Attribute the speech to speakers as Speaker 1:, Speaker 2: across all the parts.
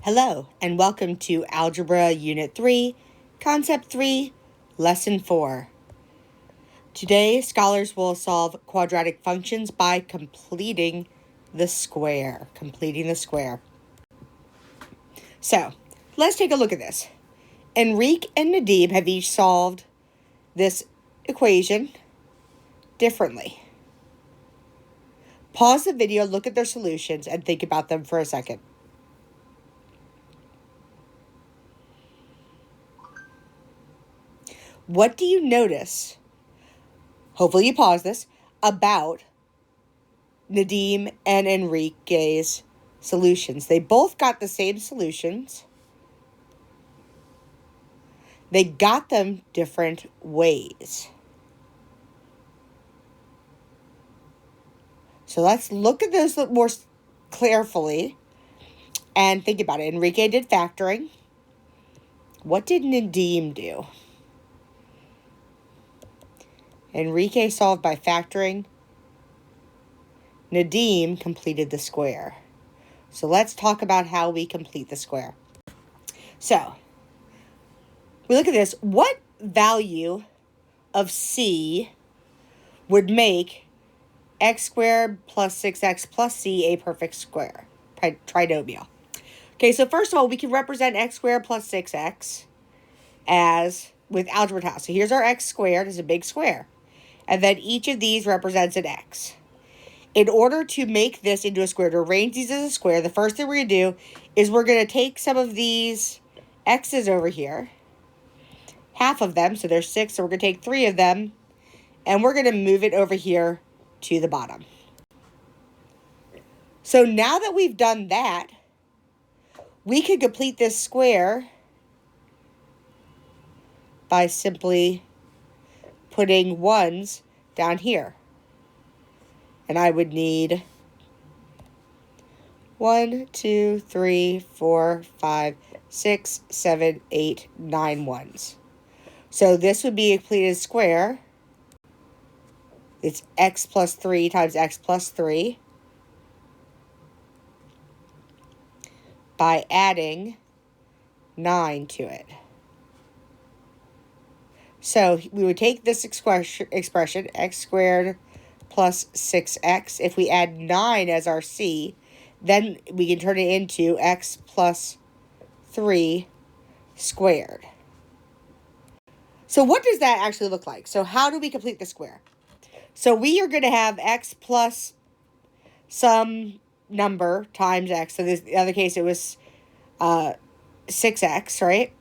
Speaker 1: Hello, and welcome to Algebra Unit 3, Concept 3, Lesson 4. Today, scholars will solve quadratic functions by completing the square. So, let's take a look at this. Enrique and Nadim have each solved this equation differently. Pause the video, look at their solutions, and think about them for a second. What do you notice, hopefully you pause this, about Nadim and Enrique's solutions? They both got the same solutions. They got them different ways. So let's look at those more carefully and think about it. Enrique did factoring. What did Nadim do? Enrique solved by factoring. Nadim completed the square. So let's talk about how we complete the square. So, we look at this. What value of C would make x squared plus 6x plus c a perfect square? Trinomial. Okay, so first of all, we can represent x squared plus 6x as with algebra house. So here's our x squared, it's a big square. And then each of these represents an x. In order to make this into a square, to arrange these as a square, the first thing we're going to do is we're going to take some of these x's over here, half of them, so there's 6, so we're going to take 3 of them, and we're going to move it over here to the bottom. So now that we've done that, we could complete this square by simply putting 1s down here. And I would need 1, 2, 3, 4, 5, 6, 7, 8, 9 1s. So this would be a completed square. It's x plus 3 times x plus 3 by adding 9 to it. So we would take this expression, x squared plus 6x. If we add 9 as our c, then we can turn it into x plus 3 squared. So what does that actually look like? So how do we complete the square? So we are going to have x plus some number times x. So in the other case, it was 6x, right?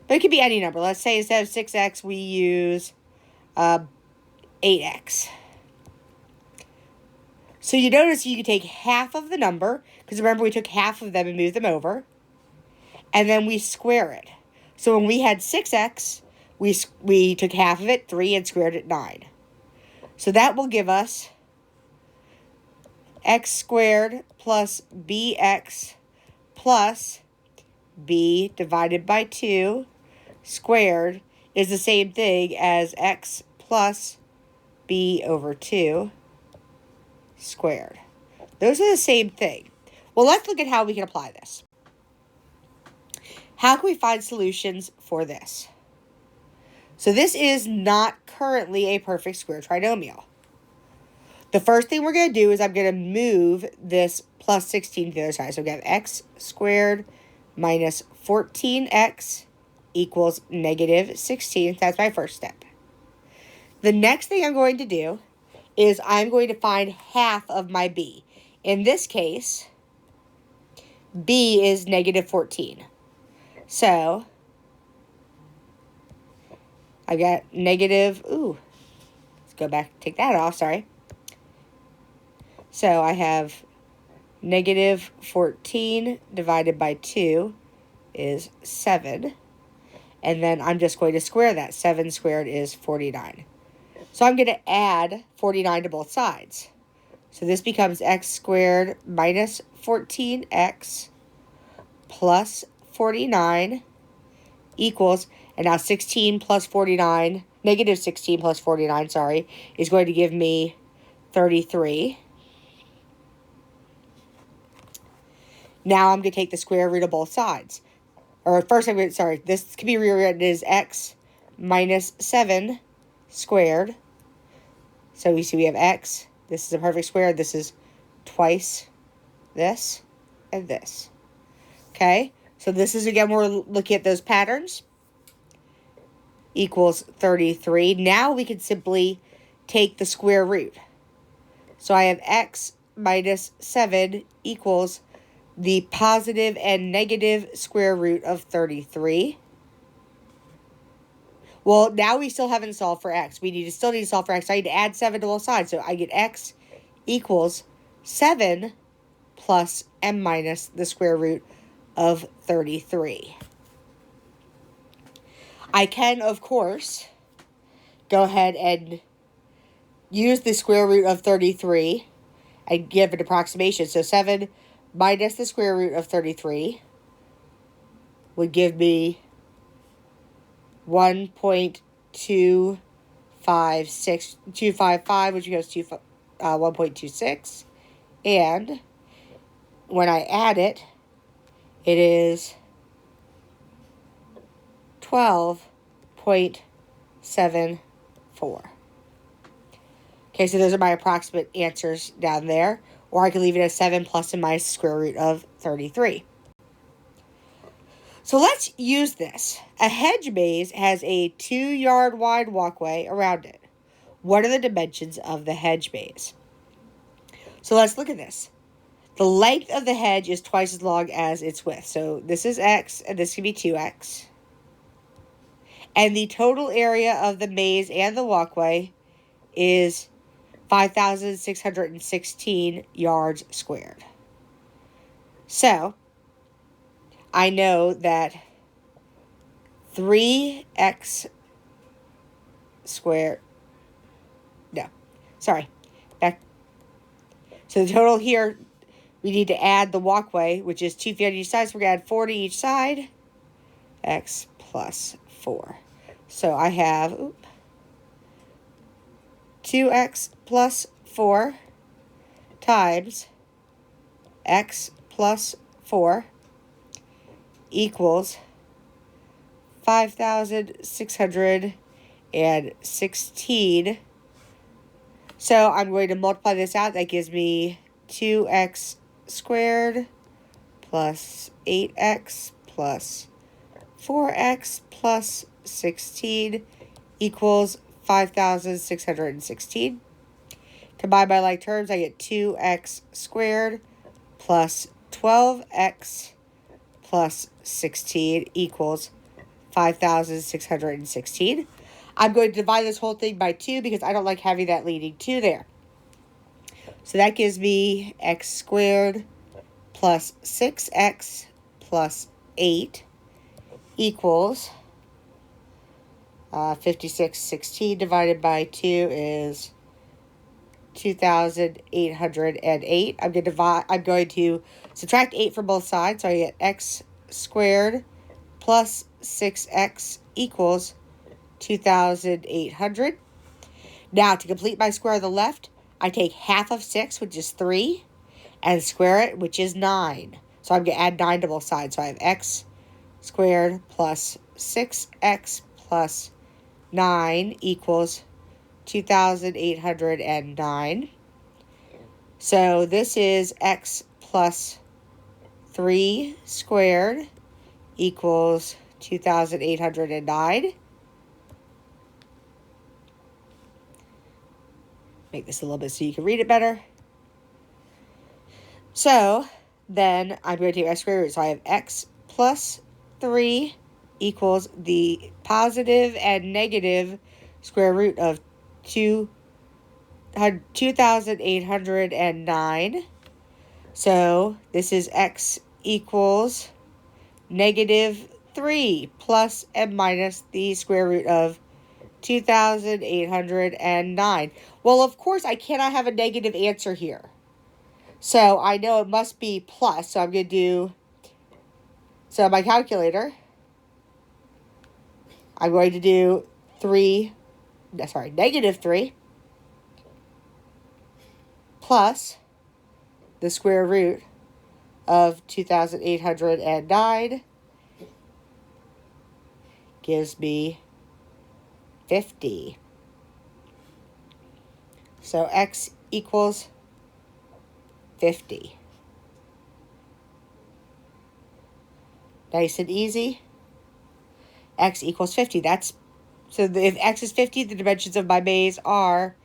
Speaker 1: But it could be any number. Let's say instead of 6x, we use 8x. So you notice you can take half of the number, because remember we took half of them and moved them over, and then we square it. So when we had 6x, we took half of it, 3, and squared it 9. So that will give us x squared plus bx plus b divided by 2 squared is the same thing as x plus b over 2 squared. Those are the same thing. Well, let's look at how we can apply this. How can we find solutions for this? So this is not currently a perfect square trinomial. The first thing we're going to do is I'm going to move this plus 16 to the other side. So we have x squared minus 14x equals negative 16. That's my first step. The next thing I'm going to do is I'm going to find half of my b. In this case, b is negative 14. So I've got negative, let's go back, take that off, sorry. So I have negative 14 divided by 2 is 7. And then I'm just going to square that. 7 squared is 49. So I'm going to add 49 to both sides. So this becomes x squared minus 14x plus 49 equals, and now 16 plus 49, negative 16 plus 49, sorry, is going to give me 33. Now I'm going to take the square root of both sides. Or first I'm going to, sorry, this can be rewritten as x minus 7 squared. So we see we have x. This is a perfect square. This is twice this and this. Okay? So this is, again, we're looking at those patterns. Equals 33. Now we can simply take the square root. So I have x minus 7 equals the positive and negative square root of 33. Well, now we still haven't solved for x. We still need to solve for x. I need to add 7 to both sides. So I get x equals 7 plus m minus the square root of 33. I can, of course, go ahead and use the square root of 33 and give an approximation. So 7 minus the square root of 33 would give me 1.255, which goes to 1.26. And when I add it, it is 12.74. Okay, so those are my approximate answers down there. Or I can leave it as 7 plus and minus the square root of 33. So let's use this. A hedge maze has a 2-yard wide walkway around it. What are the dimensions of the hedge maze? So let's look at this. The length of the hedge is twice as long as its width. So this is x, and this can be 2x. And the total area of the maze and the walkway is 5,616 yards squared. So I know that 3x squared, no, sorry, back. So the total here, we need to add the walkway, which is 2 feet on each side, so we're going to add 4 to each side, x plus 4. So I have 2x plus 4 times x plus 4 equals 5,616. So I'm going to multiply this out. That gives me 2x squared plus 8x plus 4x plus 16 equals 5,616. Combined by like terms, I get 2x squared plus 12x plus 16 equals 5,616. I'm going to divide this whole thing by 2 because I don't like having that leading 2 there. So that gives me x squared plus 6x plus 8 equals 5616 divided by 2 is 2,808. I'm going to subtract 8 from both sides, so I get x squared plus 6x equals 2,800. Now, to complete my square on the left, I take half of 6, which is 3, and square it, which is 9. So I'm going to add 9 to both sides. So I have x squared plus 6x plus 9 equals 2,809. So this is x plus 3 squared equals 2,809. Make this a little bit so you can read it better. So then I'm going to do x squared root. So I have x plus 3 equals the positive and negative square root of 2,809. So this is x equals negative 3 plus and minus the square root of 2,809. Well, of course, I cannot have a negative answer here. So I know it must be plus. So I'm going to do, so my calculator, I'm going to do negative 3 plus the square root of 2,809 gives me 50. So x equals 50. Nice and easy. X equals 50. If x is 50, the dimensions of my maze are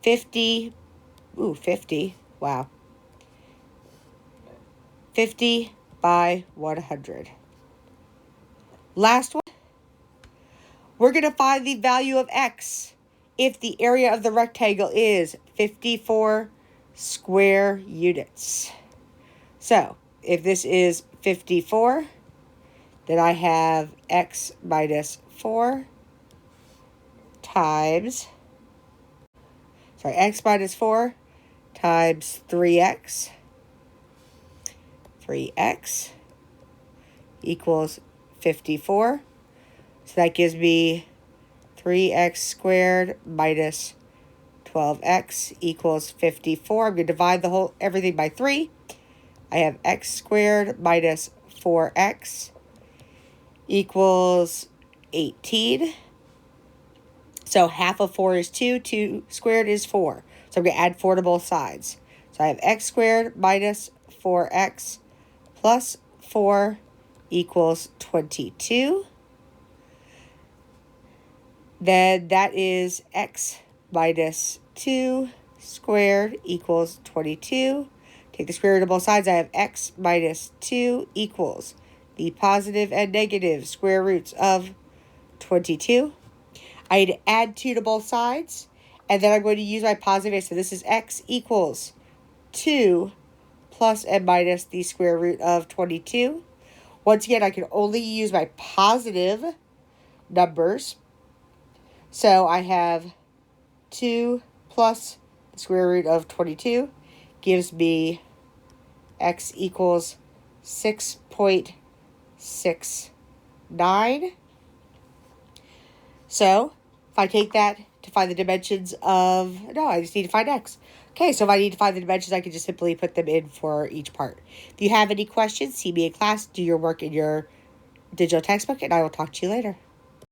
Speaker 1: 50. 50. Wow. 50 by 100. Last one. We're going to find the value of x if the area of the rectangle is 54 square units. So, if this is 54, then I have x minus 4 times, x minus 4 times 3x. 3x equals 54. So that gives me 3x squared minus 12x equals 54. I'm going to divide everything by 3. I have x squared minus 4x equals 18. So half of 4 is 2. 2 squared is 4. So I'm going to add 4 to both sides. So I have x squared minus 4x plus 4 equals 22. Then that is x minus 2 squared equals 22. Take the square root of both sides. I have x minus 2 equals the positive and negative square roots of 22. I need to add 2 to both sides. And then I'm going to use my positive. So this is x equals 2 plus and minus the square root of 22. Once again, I can only use my positive numbers. So I have 2 plus the square root of 22 gives me x equals 6.69. So if I take that to find the dimensions of, no, I just need to find x. Okay, so if I need to find the dimensions, I can just simply put them in for each part. If you have any questions, see me in class, do your work in your digital textbook, and I will talk to you later.